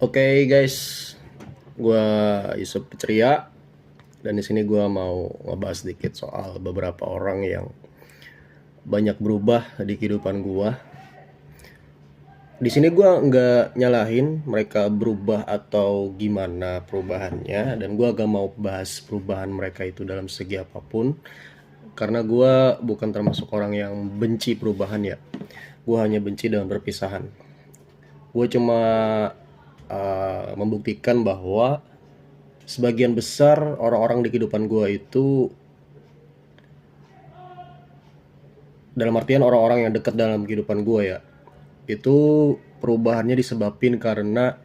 Oke guys, gua Yusuf Ceria dan di sini gua mau ngebahas sedikit soal beberapa orang yang banyak berubah di kehidupan gua. Di sini gua nggak nyalahin mereka berubah atau gimana perubahannya, dan gua gak mau bahas perubahan mereka itu dalam segi apapun, karena gua bukan termasuk orang yang benci perubahan ya. Gua hanya benci dengan perpisahan. Gue cuma membuktikan bahwa sebagian besar orang-orang di kehidupan gue itu, dalam artian orang-orang yang dekat dalam kehidupan gue ya, itu perubahannya disebabkan karena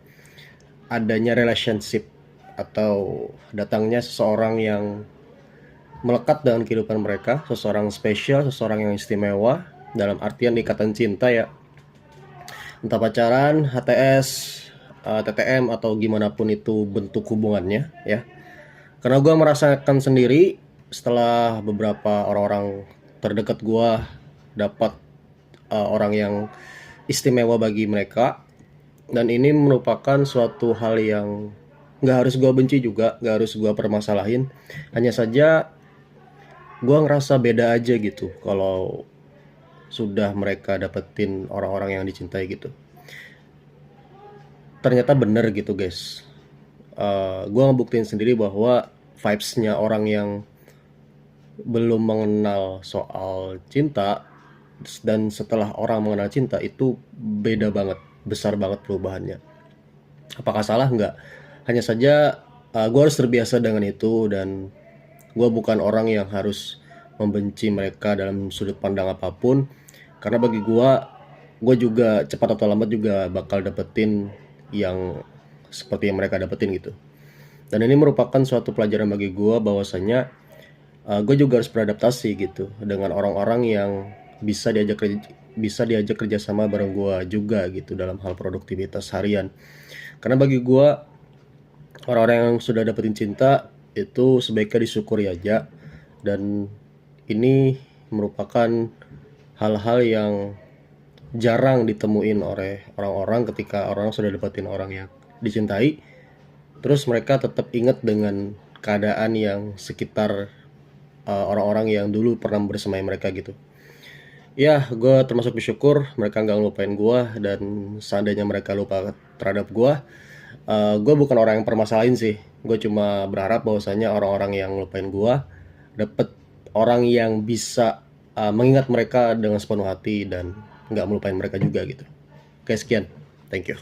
adanya relationship atau datangnya seseorang yang melekat dengan kehidupan mereka, seseorang spesial, seseorang yang istimewa, dalam artian ikatan cinta ya, entah pacaran, HTS, TTM, atau gimana pun itu bentuk hubungannya ya. Karena gue merasakan sendiri setelah beberapa orang-orang terdekat gue dapat orang yang istimewa bagi mereka, dan ini merupakan suatu hal yang nggak harus gue benci juga, nggak harus gue permasalahin. Hanya saja gue ngerasa beda aja gitu kalau sudah mereka dapetin orang-orang yang dicintai gitu. Ternyata bener gitu guys. Gue ngebuktiin sendiri bahwa vibes-nya orang yang belum mengenal soal cinta dan setelah orang mengenal cinta itu beda banget, besar banget perubahannya. Apakah salah? Enggak. Hanya saja gue harus terbiasa dengan itu, dan gue bukan orang yang harus membenci mereka dalam sudut pandang apapun, karena bagi gue juga cepat atau lambat juga bakal dapetin yang seperti yang mereka dapetin gitu. Dan ini merupakan suatu pelajaran bagi gue bahwasanya gue juga harus beradaptasi gitu dengan orang-orang yang bisa diajak kerjasama bareng gue juga gitu dalam hal produktivitas harian. Karena bagi gue, orang-orang yang sudah dapetin cinta itu sebaiknya disyukuri aja, dan ini merupakan hal-hal yang jarang ditemuin oleh orang-orang ketika orang sudah dapetin orang yang dicintai, terus mereka tetap ingat dengan keadaan yang sekitar orang-orang yang dulu pernah bersamai mereka gitu. Ya, gue termasuk bersyukur mereka nggak ngelupain gue, dan seandainya mereka lupa terhadap gue bukan orang yang permasalahin sih. Gue cuma berharap bahwasanya orang-orang yang ngelupain gue dapet orang yang bisa mengingat mereka dengan sepenuh hati dan nggak melupain mereka juga gitu. Oke, sekian. Thank you.